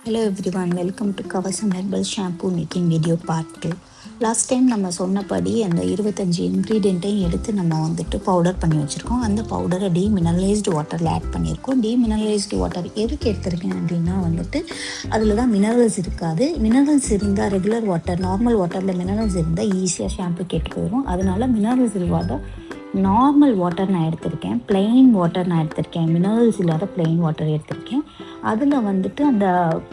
Hello everyone, welcome to Kavasam Herbal Shampoo Making Video Part 2. Last time நம்ம சொன்னபடி அந்த 25 இன்க்ரீடியண்ட்டையும் எடுத்து நம்ம வந்துட்டு பவுடர் பண்ணி வச்சுருக்கோம். அந்த பவுடரை டீமினரலைஸ்டு வாட்டரில் ஆட் பண்ணியிருக்கோம். டீமினரலைஸ்டு வாட்டர் எதுக்கு எடுத்திருக்கேன் அப்படின்னா வந்துட்டு அதில் தான் மினரல்ஸ் இருக்காது. மினரல்ஸ் இருந்தால் ரெகுலர் வாட்டர் நார்மல் வாட்டரில் மினரல்ஸ் இருந்தால் ஈஸியாக ஷாம்பு கெட்டு போயிடும். அதனால மினரல்ஸ் இல்லாத நார்மல் வாட்டர் நான் எடுத்திருக்கேன், பிளெயின் வாட்டர் நான் எடுத்திருக்கேன், மினரல்ஸ் இல்லாத பிளெயின் வாட்டர் எடுத்திருக்கேன். அதில் வந்துட்டு அந்த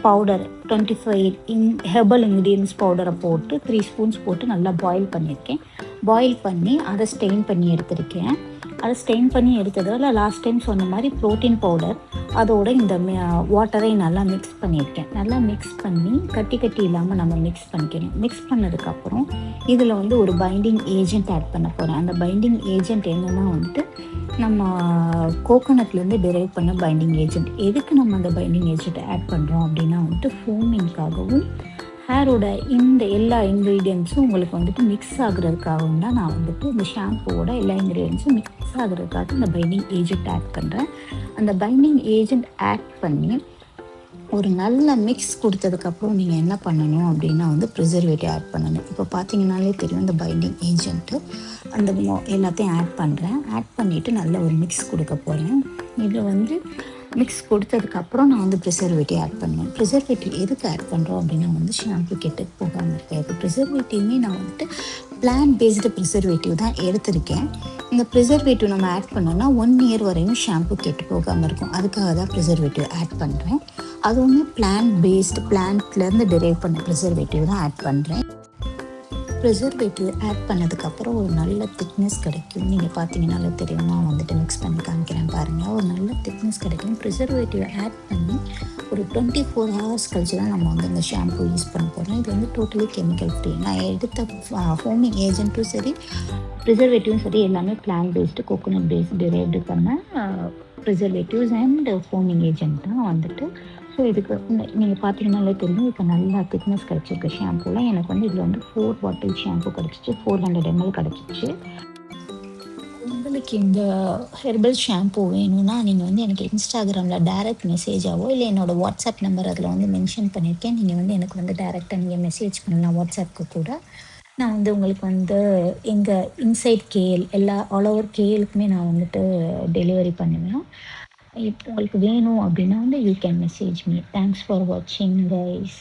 பவுடர் 25 ஹெர்பல் இன்க்ரீடியன்ஸ் பவுடரை போட்டு 3 ஸ்பூன்ஸ் போட்டு நல்லா பாயில் பண்ணியிருக்கேன். பாயில் பண்ணி அதை ஸ்டெயின் பண்ணி எடுத்திருக்கேன். அதை ஸ்டெயின் பண்ணி எடுத்ததில் லாஸ்ட் டைம் சொன்ன மாதிரி ப்ரோட்டீன் பவுடர் அதோட இந்த வாட்டரை நல்லா மிக்ஸ் பண்ணியிருக்கேன். நல்லா மிக்ஸ் பண்ணி கட்டி இல்லாமல் நம்ம மிக்ஸ் பண்ணிக்கணும். மிக்ஸ் பண்ணதுக்கப்புறம் இதில் வந்து ஒரு பைண்டிங் ஏஜென்ட் ஆட் பண்ண போகிறேன். அந்த பைண்டிங் ஏஜென்ட் என்னென்னா வந்துட்டு நம்ம கோகோனட்லேருந்து டிரைவ் பண்ண பைண்டிங் ஏஜென்ட். எதுக்கு நம்ம அந்த பைண்டிங் ஏஜென்ட் ஆட் பண்ணுறோம் அப்படின்னா வந்துட்டு ஃபோமிங்காகவும் ஹேரோட இந்த எல்லா இன்க்ரீடியன்ஸும் உங்களுக்கு வந்துட்டு மிக்ஸ் ஆகுறதுக்காகவும் தான் நான் வந்துட்டு இந்த ஷாம்புவோட எல்லா இன்க்ரீடியன்ஸும் மிக்ஸ் ஆகுறதுக்காக இந்த பைண்டிங் ஏஜென்ட் ஆட் பண்ணுறேன். அந்த பைண்டிங் ஏஜென்ட் ஆட் பண்ணி ஒரு நல்ல மிக்ஸ் கொடுத்ததுக்கப்புறம் நீங்கள் என்ன பண்ணணும் அப்படின்னா வந்து ப்ரிசர்வேட்டிவ் ஆட் பண்ணணும். இப்போ பார்த்தீங்கன்னாலே தெரியும் இந்த பைண்டிங் ஏஜென்ட்டு அந்த எல்லாத்தையும் ஆட் பண்ணுறேன். ஆட் பண்ணிவிட்டு நல்ல ஒரு மிக்ஸ் கொடுக்க போகிறேன். இதில் வந்து மிக்ஸ் கொடுத்ததுக்கப்புறம் நான் வந்து ப்ரிசர்வேட்டிவ் ஆட் பண்ணுவேன். ப்ரிசர்வேட்டிவ் எதுக்கு ஆட் பண்ணுறோம் அப்படின்னா வந்து ஷாம்பு கெட்டு போகாமல் இருக்காது. ப்ரிசர்வேட்டிவ்மே நான் வந்துட்டு பிளான்ட் பேஸ்டு ப்ரிசர்வேட்டிவ் தான் எடுத்திருக்கேன். இந்த ப்ரிசர்வேட்டிவ் நம்ம ஆட் பண்ணோன்னா 1 இயர் வரையும் ஷாம்பு கெட்டு போகாமல் இருக்கும். அதுக்காக தான் ப்ரிசர்வேட்டிவ் ஆட் பண்ணுறேன். அதுவுமே பிளான்ட் பேஸ்டு பிளான்ட்லேருந்து டிரைவ் பண்ண ப்ரிசர்வேட்டிவ் தான் ஆட் பண்ணுறேன். ப்ரிசர்வேட்டிவ் ஆட் பண்ணதுக்கப்புறம் ஒரு நல்ல திக்னஸ் கிடைக்கும். நீங்கள் பார்த்தீங்கன்னாலே தெரியும், நான் வந்துட்டு மிக்ஸ் பண்ணி காமிக்கிறேன் பாருங்கள். ஒரு நல்ல திக்னஸ் கிடைக்கும். ப்ரிசர்வேட்டிவ் ஆட் பண்ணி ஒரு 24 ஹவர்ஸ் கழிச்சு தான் நம்ம வந்து இந்த ஷாம்பு யூஸ் பண்ண போகிறோம். இது வந்து டோட்டலி கெமிக்கல் ஃப்ரீ. நான் எடுத்த ஃபோமிங் ஏஜென்ட்டும் சரி ப்ரிசர்வேட்டிவும் சரி எல்லாமே plant based coconut based derived பண்ண ப்ரிசர்வேட்டிவ்ஸ் அண்ட் ஃபோமிங் ஏஜென்ட் தான் வந்துட்டு. ஸோ இதுக்கு நீங்கள் பார்த்தீங்கன்னாலே தெரியும், இப்போ நல்லா திக்னஸ் கிடச்சிருக்கு ஷாம்பூவில். எனக்கு வந்து இதில் வந்து 4 பாட்டில் ஷாம்பு கிடச்சிச்சு, 400 ml கிடச்சிச்சு. உங்களுக்கு இந்த ஹெர்பல் ஷாம்பூ வேணும்னா நீங்கள் வந்து எனக்கு இன்ஸ்டாகிராமில் டைரக்ட் மெசேஜாவோ இல்லை என்னோடய வாட்ஸ்அப் நம்பர் அதில் வந்து மென்ஷன் பண்ணியிருக்கேன். நீங்கள் வந்து எனக்கு வந்து டைரெக்டாக நீங்கள் மெசேஜ் பண்ணலாம் வாட்ஸ்அப்புக்கு கூட. நான் வந்து உங்களுக்கு வந்து எங்கள் இன்சைட் கேஎல் எல்லா ஆல் ஓவர் கேஎலுக்குமே நான் வந்துட்டு டெலிவரி பண்ணுவேன். இப்போ உங்களுக்கு வேணும் அப்படின்னா வந்து you can message me. Thanks for வாட்சிங் கைஸ்.